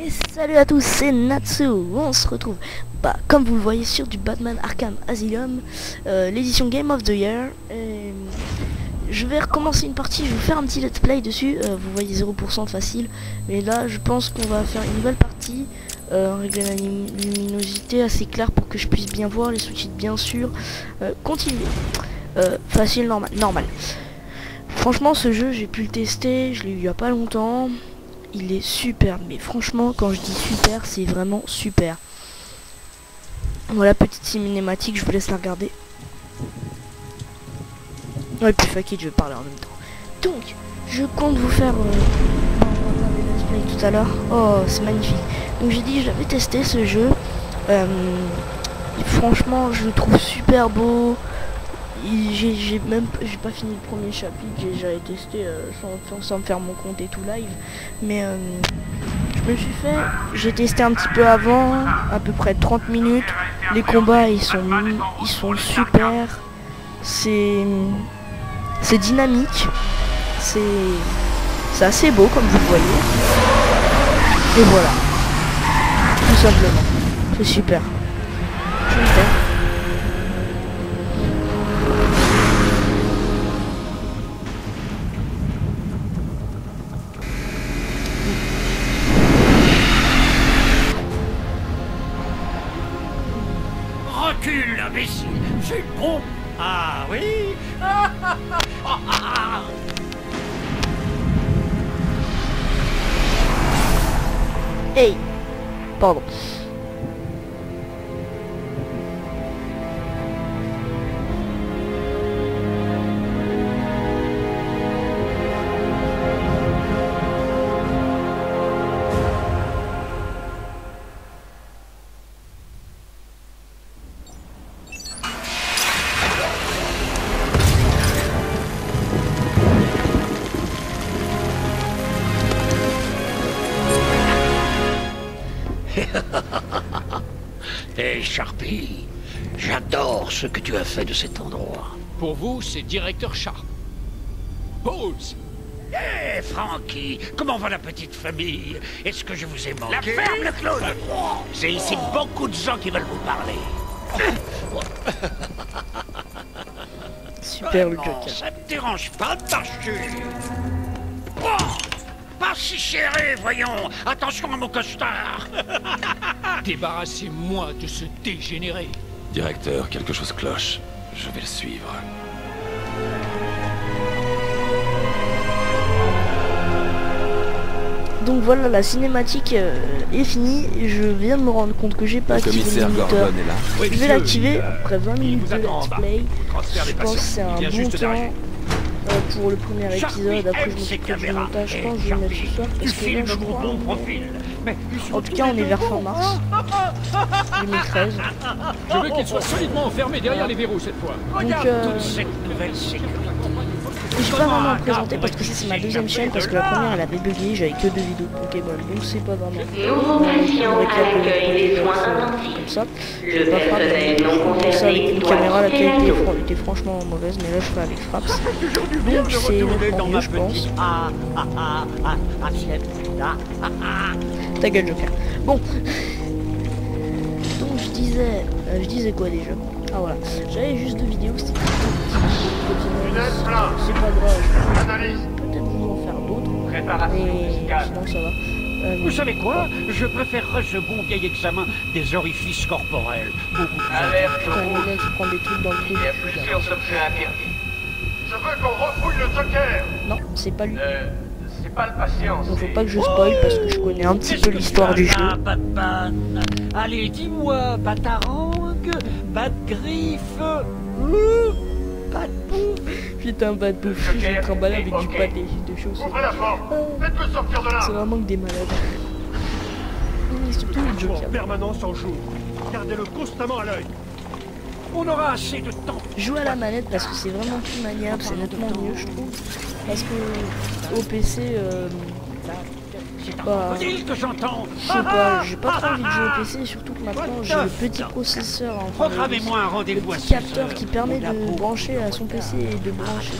Et salut à tous, c'est Natsu. On se retrouve, comme vous le voyez, sur du Batman Arkham Asylum, l'édition Game of the Year. Et je vais recommencer une partie, je vais vous faire un petit let's play dessus. Vous voyez 0% facile, mais là je pense qu'on va faire une nouvelle partie. Régler la luminosité assez claire pour que je puisse bien voir les sous-titres, bien sûr. Continuer. Facile, normal. Franchement, ce jeu, j'ai pu le tester, je l'ai eu il y a pas longtemps. Il est super, mais franchement, quand je dis super, c'est vraiment super. Voilà, petite cinématique, je vous laisse la regarder. Ouais, puis fuck it, je vais parler en même temps. Donc, je compte vous faire des let's play tout à l'heure. Oh, c'est magnifique. Donc j'ai dit, j'avais testé ce jeu. Franchement, je le trouve super beau. J'ai pas fini le premier chapitre, j'avais testé sans me faire mon compte et tout live, mais je me suis fait, j'ai testé un petit peu avant, à peu près 30 minutes. Les combats ils sont super, c'est dynamique, c'est assez beau comme vous le voyez, et voilà, tout simplement, c'est super. Recule, imbécile, c'est bon. Ah oui. Hey, pardon. Hey Sharpie, j'adore ce que tu as fait de cet endroit. Pour vous, c'est directeur Sharp. Pause. Hé Frankie, comment va la petite famille? Est-ce que je vous ai manqué? La ferme, le clown! C'est ici beaucoup de gens qui veulent vous parler. Super le Non, Joker. ça me dérange pas de marcher. Pas si serré, voyons. Attention à mon costard. Débarrassez-moi de ce dégénéré. Directeur, quelque chose cloche. Je vais le suivre. Donc voilà, la cinématique est finie. Je viens de me rendre compte que j'ai pas activé le Commissaire minuteur. Gordon est là. Je vais l'activer après 20 minutes vous de attend en let's bas. play. Transfert des Je pense que patients. c'est un Il vient bon juste d'arriver. temps pour le premier épisode. Après je ces m'occuperai du caméras. montage. Je pense que je vais le mettre ce soir Tu parce que là filmes je mon crois. bon profil. Mais En tout cas on est vers fin mars 2013. Je veux qu'il soit solidement enfermé derrière les verrous cette fois. Donc toute cette nouvelle sécurité. je vais pas vraiment me présenter parce que ça c'est ma deuxième chaîne, parce que la première elle avait bugué, j'avais que 2 vidéos de Pokémon, donc c'est pas vraiment Nouveau patient à l'accueil des soins intensifs. comme ça. Le personnel non Ça avec concerné une doit caméra, la quitter qualité l'anneau. était franchement mauvaise, mais là je fais avec Fraps. Donc c'est nettement mieux je pense. Assiette. Ta gueule Joker. Bon. Donc je disais quoi déjà? Ah voilà, j'avais juste 2 vidéos, c'était c'est pas grave. Peut-être vous en faire d'autres, mais sinon ça va. Vous savez quoi? Je préférerais ce bon vieil examen des orifices corporels. Beaucoup plus Quand il y en a qui prend des trucs dans le truc. Je veux qu'on refouille le Joker. Non, c'est pas lui. C'est pas le patient. Donc faut pas que je spoil parce que je connais un petit peu l'histoire du jeu. Batman. Allez, dis-moi, Batarangue, Bat-Griffe, Bat-Bouffe. Putain, pas de bouffe, je vais me trimballer avec du pâté de chaussures. Ouvrez la porte. Faites-le sortir de là. C'est vraiment que des malades. Et surtout le Joker. Permanence en joue. Gardez-le constamment à l'œil. On aura assez de temps. Joue à la manette parce que c'est vraiment plus maniable, c'est nettement mieux je trouve. Parce que au PC, C'est un bah, crocodile que j'entends. je sais pas, j'ai pas trop envie de jouer au PC, surtout que maintenant j'ai le petit processeur, enfin, Programmez-moi un le rendez-vous à petit 6 capteur heures. qui permet Au labo. de brancher à son PC et de brancher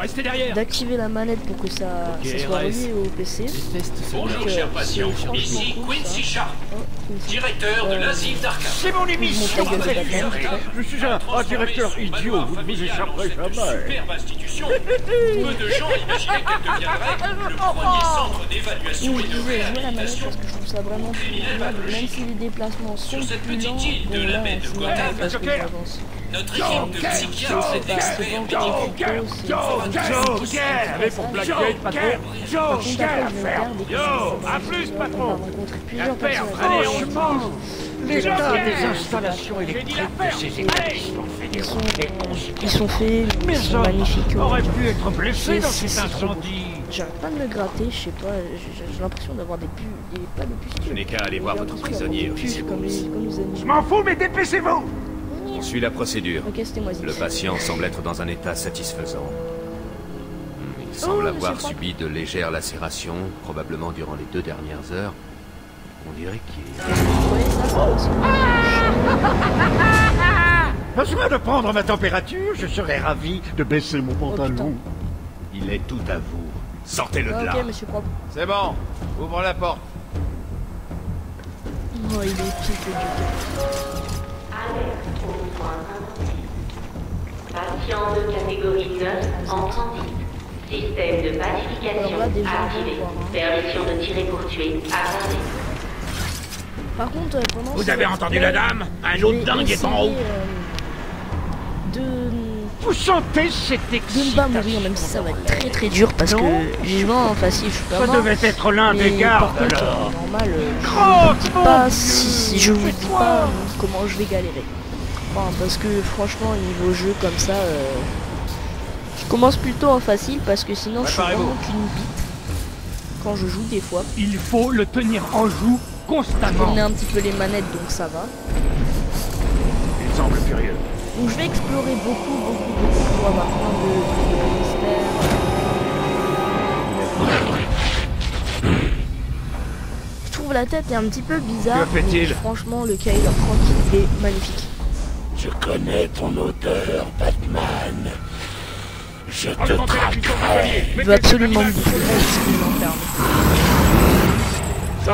Restez derrière. d'activer la manette pour que ça soit relié au PC. Bonjour, cher patient. Ici Quincy Sharp, directeur de l'asile d'Arkham. C'est mon émission. Mon ta gueule, Je suis un directeur idiot, vous ne vous échapperez jamais. Superbe institution. Peu de gens imaginaient qu'elle deviendrait le premier centre d'évaluation Oui, et je de disais, jouer la manette réhabilitation. parce que je trouve ça vraiment plus agréable, même si les déplacements sont Sur cette plus petite lents. île de Bon, la là, baie de c'est Gotham, normal parce que j'avance. Notre équipe de psychiatres et d'experts Avec pour Blackgate, patron. À plus, patron. L'affaire, allez, on pense. L'état des installations électriques de ces établissements fédéraux. Ils sont faits, ils sont magnifiques. Aurait pu être blessé dans C'est cet trop beau. incendie. J'arrête pas de me gratter, je sais pas, j'ai l'impression d'avoir pas de pustules. Je n'ai qu'à aller voir votre prisonnier, officier comme Booth. les Je animaux. m'en fous, mais dépêchez-vous. On suit la procédure. Ok, c'était moi. Le patient semble être dans un état satisfaisant. Il semble Oh, avoir je sais pas. subi de légères lacérations, probablement durant les 2 dernières heures. On dirait qu'il est... Ouais, ça, Besoin de prendre ma température, je serais ravi de baisser mon pantalon. Il est tout à vous. Sortez-le de là. Ok, monsieur propre. C'est bon. Ouvre la porte. Oh, il est pire que Dieu. Alerte aux soins intensifs. Patient de catégorie 9 en transit. Système de pacification Alors là, déjà, on va activé. voir, hein. Permission de tirer pour tuer accordée. Par contre, pendant Vous ce avez entendu let's la play, dame? Un je autre vais dingue est en haut. essayer, Vous sentez cette de ne excitation? pas mourir, même si ça va être très très dur parce que j'ai joué en facile, je suis pas Ça mort. devait être l'un Mais des par gardes, contre, alors. normal, je Crotte, vous dis mon pas Dieu, si je vous dis fais-toi. pas comment je vais galérer. Enfin, parce que franchement, niveau jeu comme ça, je commence plutôt en facile parce que sinon je suis vraiment qu'une bite quand je joue des fois. Il faut le tenir en joue Je constamment. connais un petit peu les manettes donc ça va. Il semble furieux. Donc je vais explorer beaucoup pour avoir plein de mystères. Je trouve la tête est un petit peu bizarre. Que fait-il? Mais franchement, le Kyler tranquille, il est magnifique. Je connais ton odeur, Batman. Je te Il veut absolument me bouffer ce qu'il m'enferme.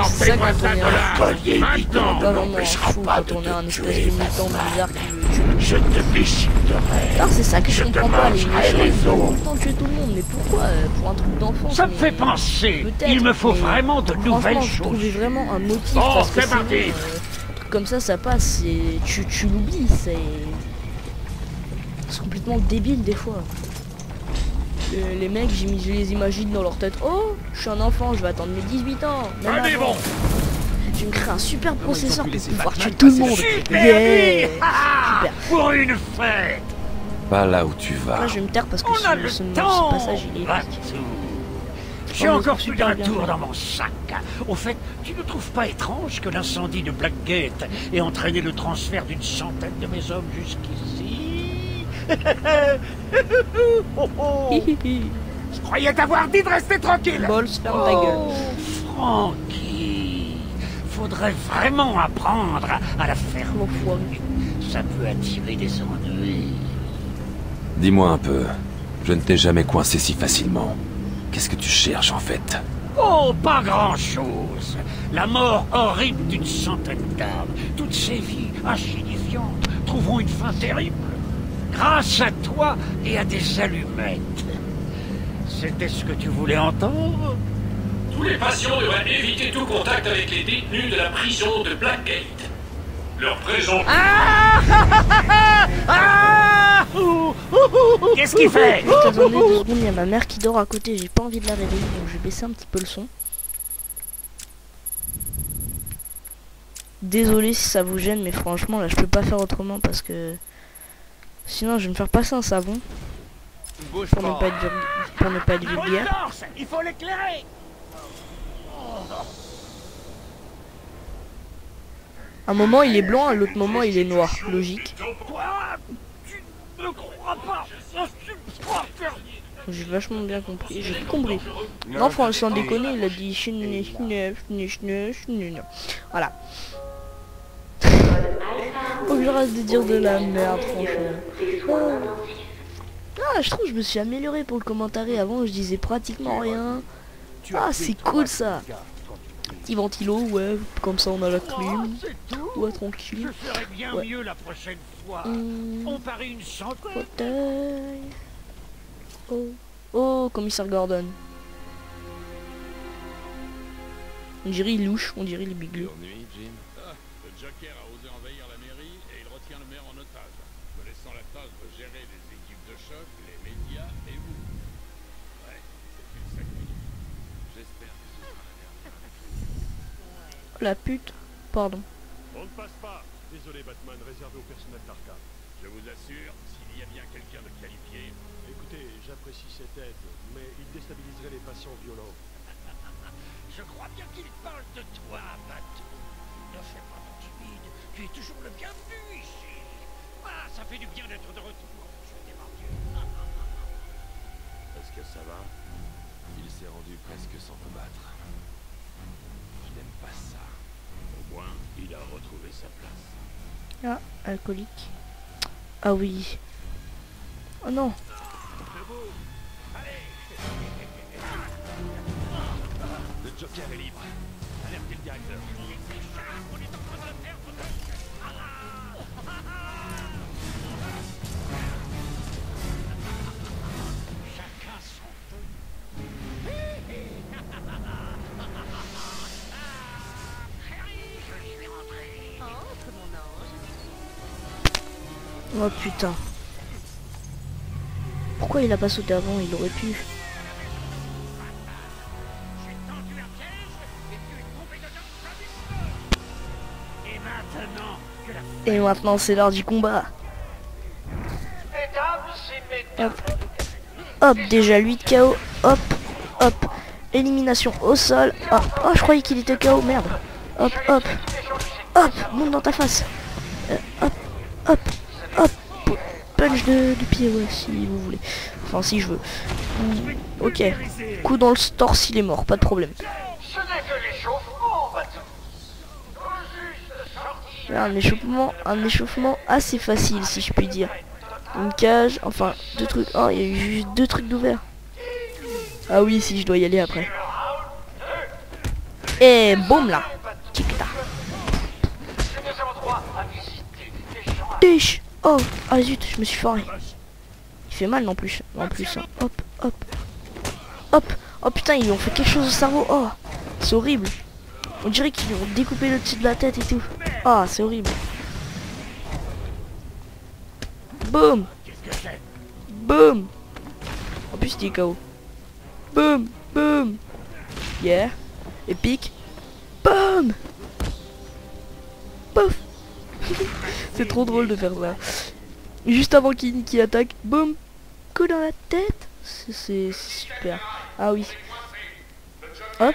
C'est ça quand on est Maintenant, pas vraiment fou, quand on est un espèce de mutant bizarre qui veut tuer. je te déchiqueterai. Alors c'est ça que je comprends pas, les mangerai méchants les ils veulent os. tout le temps tuer tout le monde, mais pourquoi pour un truc d'enfant Ça me mais- fait penser. Peut-être, Il me faut mais vraiment de franchement, nouvelles je trouvais choses. vraiment un motif Bon, parce que c'est sinon, parti. un truc comme ça passe, tu l'oublies, c'est complètement débile des fois. Les mecs, je les imagine dans leur tête. Oh, je suis un enfant, je vais attendre mes 18 ans. Même Allez, avant. bon. Je vais me créer un super processeur pu pour laisser pouvoir Batman tuer tout le passer monde. Super Yeah. vie. Ah, Super. pour une fête. Pas là où tu vas. Là, je vais me taire parce que On a le ce temps. passage il est épique. Ratou. J'ai Oh, encore mais plus super d'un bien tour fait. dans mon sac. Au fait, tu ne trouves pas étrange que l'incendie de Blackgate ait entraîné le transfert d'une centaine de mes hommes jusqu'ici? Oh, oh. Je croyais t'avoir dit de rester tranquille. Balls, ferme ta gueule. Frankie, faudrait vraiment apprendre à la faire. L'enfoiré. Ça peut attirer des ennuis. Dis-moi un peu. Je ne t'ai jamais coincé si facilement. Qu'est-ce que tu cherches en fait? Oh, pas grand-chose. La mort horrible d'une centaine d'âmes. Toutes ces vies insignifiantes trouveront une fin terrible. Grâce à toi et à des allumettes. C'était ce que tu voulais entendre? Tous les patients devraient éviter tout contact avec les détenus de la prison de Blackgate. Leur présence... Qu'est-ce qu'il fait? Juste attendez 2 secondes, il y a ma mère qui dort à côté, j'ai pas envie de la réveiller, donc je vais baisser un petit peu le son. Désolé si ça vous gêne, mais franchement là je peux pas faire autrement parce que sinon je vais me faire passer un savon pour ne pas être vulgaire. Torse, il faut l'éclairer. Un moment il est blanc, à l'autre moment il est noir, logique. Toi, tu ne crois pas insupportable. J'ai vachement bien compris, j'ai tout compris. Non, franchement, sans déconner, il a dit voilà. Faut que j'arrête de dire de la merde, franchement. Des soins intensifs. Ah, je trouve que je me suis amélioré pour le commentaire. Avant, je disais pratiquement rien. Ah, c'est cool ça. Petit ventilo, ouais, comme ça on a la clim. Ouais, tranquille. Je ferai bien Ouais. mieux la prochaine fois. On parie une centaine. Fauteuil. Oh, oh, commissaire Gordon. On dirait il louche, on dirait les bigleux. Bonne nuit, Jim. Le Joker a osé envahir la mairie et il retient le maire en otage, me laissant la tâche de gérer les équipes de choc, les médias et vous. Ouais, c'est une sacrée équipe. J'espère que ce sera la dernière. La pute. Pardon. On ne passe pas. Désolé Batman, réservé au personnel d'Arkham. Je vous assure, s'il y a bien quelqu'un de qualifié... Écoutez, j'apprécie cette aide, mais il déstabiliserait les patients violents. Je crois bien qu'il parle de toi, Bat. Ne fais pas ton timide. Tu es toujours le bienvenu ici. Ah, ça fait du bien d'être de retour. Je t'ai marqué. Est-ce que ça va? Il s'est rendu presque sans combattre. Je n'aime pas ça. Au moins, il a retrouvé sa place. Ah, alcoolique. Ah oui. Oh non. Le Joker est libre. Alertez le directeur. Chacun son feu. Chérie, je suis rentré. Entre, mon ange. Oh putain. Pourquoi il a pas sauté avant? Il aurait pu. J'ai tendu un piège et tu es tombé dedans comme une fleur. Et maintenant que la Et maintenant c'est l'heure du combat. Hop. Hop, déjà lui de KO. Hop, hop. Élimination au sol. Oh, oh, je croyais qu'il était KO, merde. Hop, hop. Hop, monte dans ta face. Hop, hop, hop. Punch du pied, ouais, si vous voulez. Enfin, si je veux. Ok. Coup dans le torse, il est mort, pas de problème. Ce n'est que l'échauffement, Bateau. Là, un échauffement assez facile, si je puis dire. Une cage, enfin, deux trucs. Oh, il y a eu juste deux trucs d'ouvert. Ah oui, si, je dois y aller après. Et boum là. Tic-tac. Tiche. Oh, ah zut, je me suis foiré. Il fait mal non plus. En plus, hein. Hop, hop. Hop. Oh putain, ils lui ont fait quelque chose au cerveau. Oh, c'est horrible. On dirait qu'ils lui ont découpé le dessus de la tête et tout. Ah, c'est horrible. Boum. Boum. En plus, il est KO. Boum. Boum. Yeah. Épique. Boum. Pouf. C'est trop drôle de faire ça. Juste avant qu'il attaque. Boum. Coup dans la tête. C'est super. Ah oui. Hop.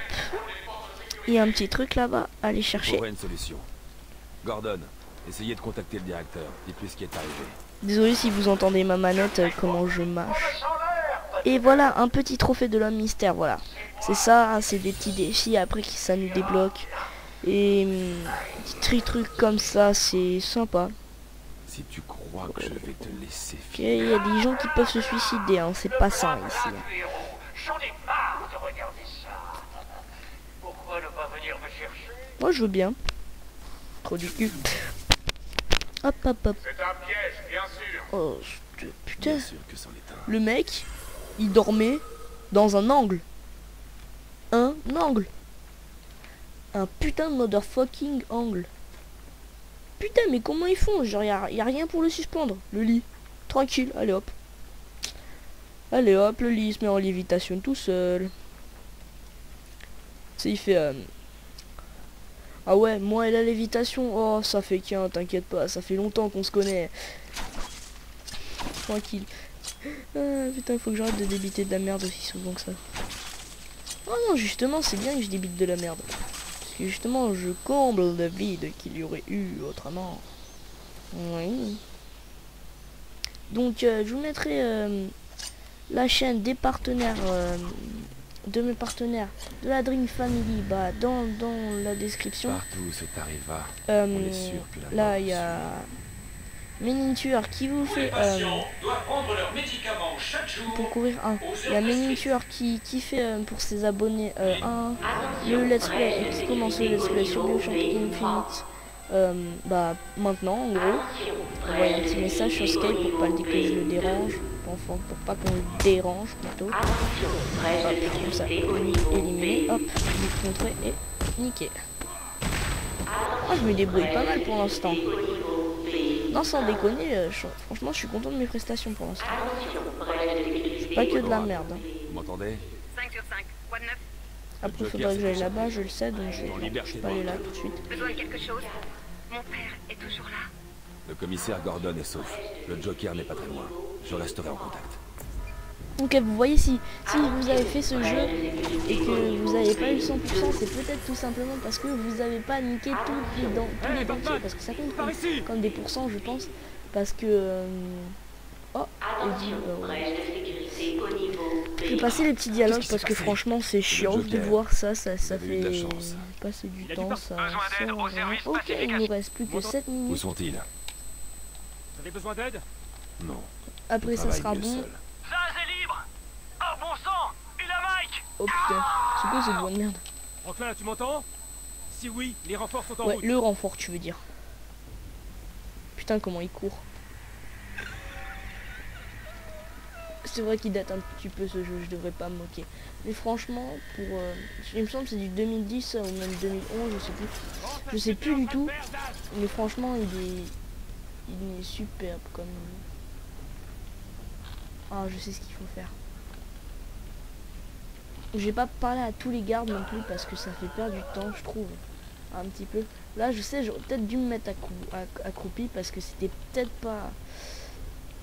Il y a un petit truc là-bas. Allez chercher. J'aurai une solution. Gordon, essayez de contacter le directeur. Dites-lui ce qui est arrivé. Désolé si vous entendez ma manette, comment je mâche. Et voilà, un petit trophée de l'homme mystère, voilà. C'est ça, hein, c'est des petits défis après qui ça nous débloque. Et des trucs comme ça, c'est sympa. Si tu crois que je vais te laisser Ok, il y a des gens qui peuvent se suicider, hein, c'est pas ça ici. Hein. J'en ai marre de regarder ça. Pourquoi ne pas venir me chercher? Moi je veux bien. Trop du cul. Hop hop hop. C'est un piège, bien sûr. Oh putain. Bien sûr que c'en est un. Le mec, il dormait dans un angle. Un angle. Un putain de motherfucking angle. Putain, mais comment ils font? Genre, y a rien pour le suspendre. Le lit. Tranquille, allez hop. Allez hop, le lit il se met en lévitation tout seul. C'est il fait... Ah ouais, moi et la lévitation, oh ça fait qu'un, t'inquiète pas, ça fait longtemps qu'on se connaît. Tranquille. Ah, putain, il faut que j'arrête de débiter de la merde aussi souvent que ça. Oh non, justement, c'est bien que je débite de la merde. Parce que justement, je comble le vide qu'il y aurait eu autrement. Oui. Donc, je vous mettrai la chaîne des partenaires, de mes partenaires, de la Dream Family, bah, dans la description. Partout où ça t'arriva, on est sûr que la Là, mort il y a... Ménintueur qui vous fait... Les patients doivent prendre leurs médicaments chaque jour. pour courir un. Il y a Ménintueur qui fait pour ses abonnés le let's play et qui commence le let's play sur Bioshock Infinite. Bah maintenant en gros. Envoyer un petit message sur Skype pour pas le dire que je le dérange. Enfin, pour pas qu'on le dérange plutôt. Hop, comme ça, éliminé, hop, lui contrer et niquer. Oh, je me débrouille pas mal pour l'instant. Non, sans déconner, franchement, je suis content de mes prestations pour l'instant. C'est pas que de la merde. Vous m'entendez? 5 sur 5. Quoi de neuf? Après, il faudrait que j'aille là-bas, je le sais, donc je vais pas aller là tout de suite. Besoin de quelque chose? Mon père est toujours là. Le commissaire Gordon est sauf. Le Joker n'est pas très loin. Je resterai en contact. Ok, vous voyez, si vous avez fait ce jeu et que vous n'avez pas eu 100%, c'est peut-être tout simplement parce que vous n'avez pas niqué tous les dentiers, parce que ça compte comme des pourcents, je pense, parce que... Oh, je vais passer les petits dialogues parce que franchement c'est chiant de voir ça fait passer du temps, ça sert à rien. Ok, il nous reste plus que 7 minutes. Où sont-ils? Vous avez besoin d'aide? Non. Après ça sera bon. Zaz est libre. Oh bon sang, il a Mike. Oh putain, c'est quoi cette voix de merde? Franklin, tu m'entends? Si oui, les renforts sont en Ouais, route. le renfort tu veux dire. Putain comment il court. C'est vrai qu'il date un petit peu ce jeu, je devrais pas me moquer. Mais franchement, pour... il me semble que c'est du 2010 ou même 2011, je sais plus. Je sais plus du tout. Mais franchement, il est superbe comme... Ah, je sais ce qu'il faut faire. Je vais pas parler à tous les gardes non plus parce que ça fait perdre du temps, je trouve. Un petit peu. Là, je sais, j'aurais peut-être dû me mettre accroupi parce que c'était peut-être pas...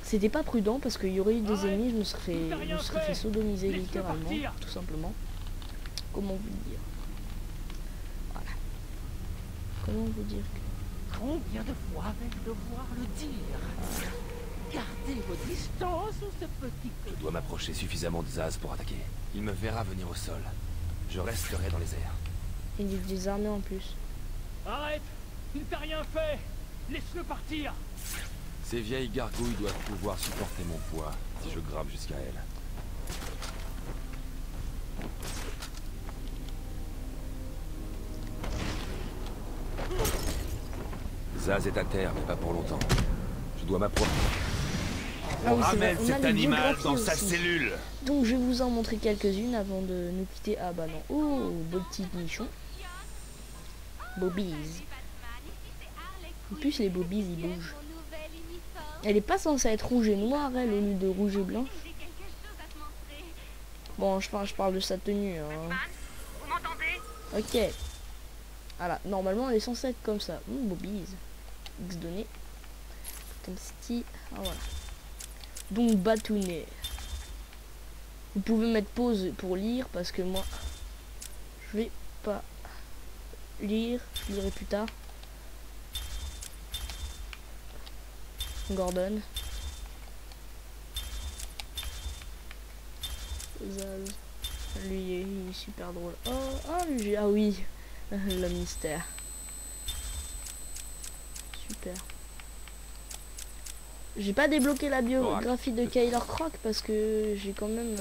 C'était pas prudent parce qu'il y aurait eu des ennemis, je me serais fait sodomiser littéralement, tout simplement. Comment vous le dire? Voilà. Comment vous dire que... Combien de fois vais-je devoir le dire? Gardez vos distances, ce petit... Je dois m'approcher suffisamment de Zaz pour attaquer. Il me verra venir au sol. Je resterai dans les airs. Il est désarmé en plus. Arrête! Il t'a rien fait! Laisse-le partir! Ces vieilles gargouilles doivent pouvoir supporter mon poids si je grimpe jusqu'à elles. Zaz est à terre, mais pas pour longtemps. Je dois m'approcher. Ah oui, ramène cet animal dans sa cellule. Donc je vais vous en montrer quelques-unes avant de nous quitter. Ah bah non. Oh, beau petit nichon. Bobbies. En plus les bobbies ils bougent. Elle est pas censée être rouge et noire elle au lieu de rouge et blanche. Bon je parle de sa tenue. Hein. Vous m'entendez? Ok. Voilà, normalement elle est censée être comme ça. Bobbies. X donné. Comme City. Ah voilà. Donc Batounet. Vous pouvez mettre pause pour lire parce que moi je vais pas lire, je lirai plus tard. Gordon. Zaz. Lui il est super drôle. Ah oui. Le mystère. Super. J'ai pas débloqué la biographie de Kyler Croc parce que j'ai quand même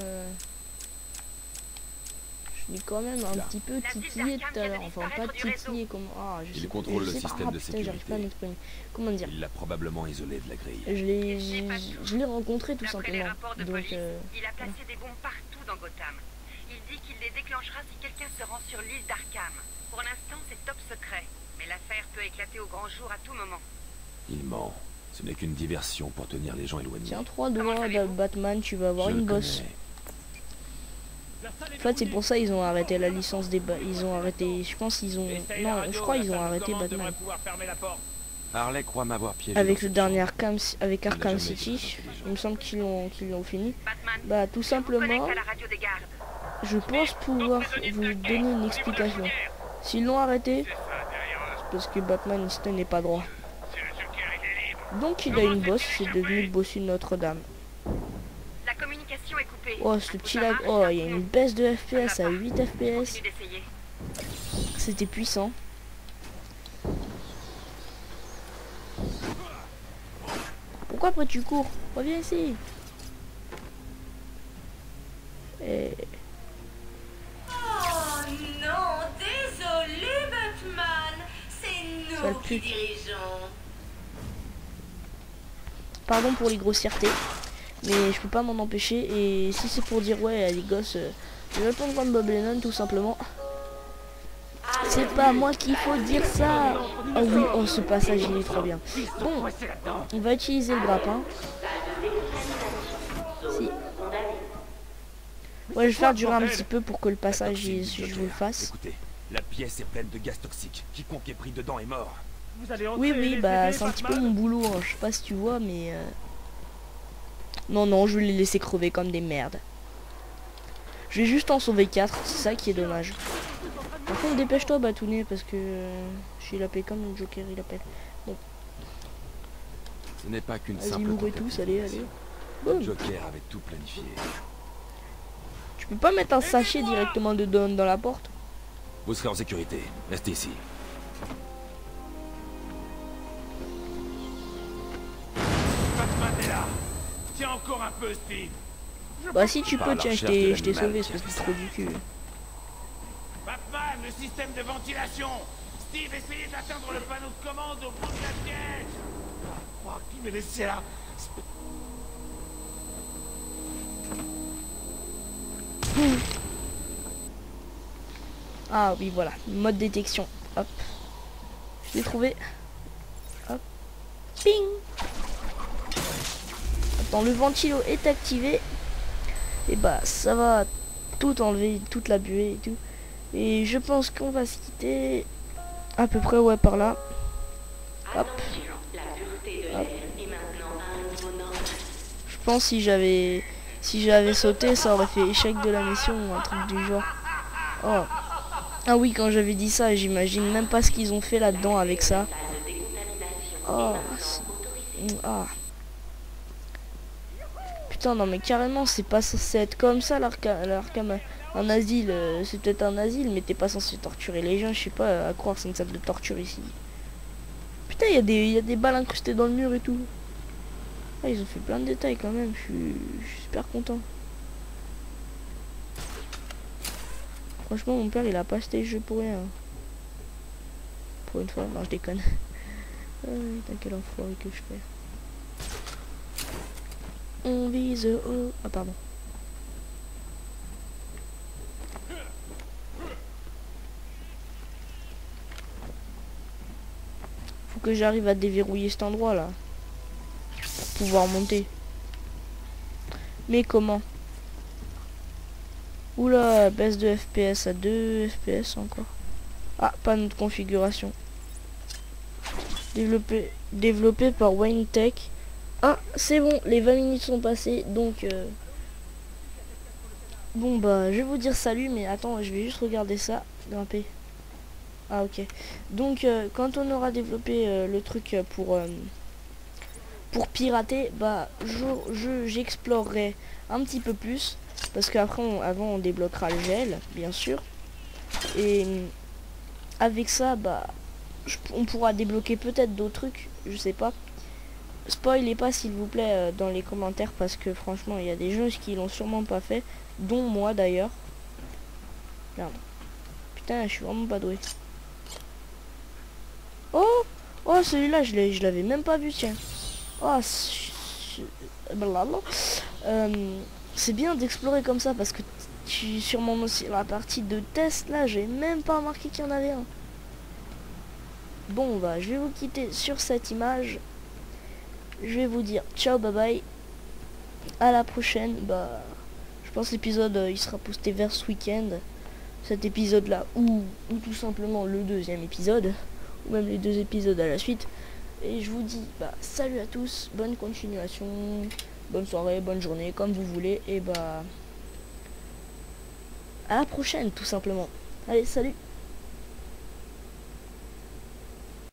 je l'ai quand même un petit peu titillé tout à l'heure. Enfin pas titillé comme il contrôle le système de sécurité. J'arrive pas à m'exprimer. Comment dire? Il l'a probablement isolé de la grille. Je l'ai rencontré tout simplement. Donc il a placé des bombes partout dans Gotham. Il dit qu'il les déclenchera si quelqu'un se rend sur l'île d'Arkham. Pour l'instant, c'est top secret, mais l'affaire peut éclater au grand jour à tout moment. Il ment. Ce n'est qu'une diversion pour tenir les gens éloignés. Tiens, 3 doigts de Batman, tu vas avoir une bosse. En fait, c'est pour ça ils ont arrêté la licence des ils ont arrêté, je pense ils ont je crois ils ont arrêté Batman. Harley croit m'avoir piégé. Avec le dernier Arkham City, il me semble qu'ils l'ont fini. Bah tout simplement, je pense pouvoir vous donner une explication. S'ils l'ont arrêté, c'est parce que Batman il n'est pas droit. Donc il a une bosse, c'est devenu le bossu de Notre-Dame. La communication est coupée. Oh ce petit lag, oh il y a une baisse de FPS à 8 FPS. C'était puissant. Pourquoi après tu cours? Reviens ici. Et... Oh non, désolé Batman, c'est Sale nous qui pute. dirigeons. Pardon pour les grossièretés, mais je peux pas m'en empêcher. Et si c'est pour dire ouais les gosses, je vais répondre comme Bob Lennon tout simplement. C'est pas à moi qu'il faut dire ça. Oh oui, oh ce passage il est trop bien. Bon, on va utiliser le grappin. Si. Ouais, je vais faire durer un petit peu pour que le passage je vous le fasse. Écoutez, la pièce est pleine de gaz toxiques. Quiconque est pris dedans est mort. Oui, bah c'est un petit peu mon boulot, hein. Je sais pas si tu vois, mais... Non, je vais les laisser crever comme des merdes. Je vais juste en sauver 4, c'est ça qui est dommage. Par contre, dépêche-toi, Batounet, parce que... j'ai la paix comme le Joker, il appelle. Bon, Ce n'est pas qu'une vas-y, simple mourrez tous, allez. Le Boum. Joker avait tout planifié. Tu peux pas mettre un sachet directement dedans dans la porte? Vous serez en sécurité. Restez ici. Batman est là. Tiens encore un peu, Steve. Bah si tu Par peux, la tiens, je recherche de t'ai l'animal sauvé, qui a parce que fait c'est ça. trop du cul. Batman, le système de ventilation. Steve, essayez d'atteindre le panneau de commande au bout de la pièce. Oh, qui m'est laissé là? Ah oui, voilà, mode détection. Hop. Je l'ai trouvé. Hop. Ping. Attends, le ventilo est activé. Et bah, ça va tout enlever, toute la buée et tout. Et je pense qu'on va se quitter à peu près, ouais, par là. Hop. Attention, la pureté de l'air est maintenant à un niveau normal. Je pense si j'avais sauté, ça aurait fait échec de la mission ou un truc du genre. Oh. Ah oui, quand j'avais dit ça, j'imagine même pas ce qu'ils ont fait là-dedans avec ça. Salle de décontamination Oh. est maintenant autorisée. Ah. Putain, non mais carrément, c'est pas censé être comme ça l'Arkham. Un asile, c'est peut-être un asile, mais t'es pas censé torturer les gens, je sais pas à croire, c'est une salle de torture ici. Putain, il y a des balles incrustées dans le mur et tout. Ah, ils ont fait plein de détails quand même, je suis super content. Franchement, mon père, il a pas acheté le jeu pour rien. Pour une fois, non, je déconne. Putain, quel enfoiré que je fais. On vise haut. Ah, pardon. Faut que j'arrive à déverrouiller cet endroit là. Pour pouvoir monter. Mais comment? Oula, baisse de FPS à 2 FPS encore. Ah, pas notre configuration. Développé par Wayne Tech. Ah, c'est bon, les 20 minutes sont passées, donc... Bon, bah, je vais vous dire salut, mais attends, je vais juste regarder ça. Grimper. Ah, ok. Donc, quand on aura développé le truc pour pirater, bah, j'explorerai un petit peu plus. Parce qu'après, avant, on débloquera le gel, bien sûr. Et avec ça, bah, on pourra débloquer peut-être d'autres trucs, je sais pas. Spoilez pas s'il vous plaît dans les commentaires parce que franchement il y a des gens qui l'ont sûrement pas fait, dont moi d'ailleurs. Merde. Putain, je suis vraiment pas doué. Oh, celui-là je l'avais même pas vu, tiens. Oh, c'est bien d'explorer comme ça parce que sur la partie de test là, j'ai même pas remarqué qu'il y en avait un. Bon bah je vais vous quitter sur cette image. Je vais vous dire ciao, bye bye. À la prochaine. Bah je pense l'épisode il sera posté vers ce week-end. Cet épisode là ou tout simplement le deuxième épisode. Ou même les 2 épisodes à la suite. Et je vous dis bah salut à tous, bonne continuation, bonne soirée, bonne journée, comme vous voulez. Et bah à la prochaine tout simplement. Allez, salut.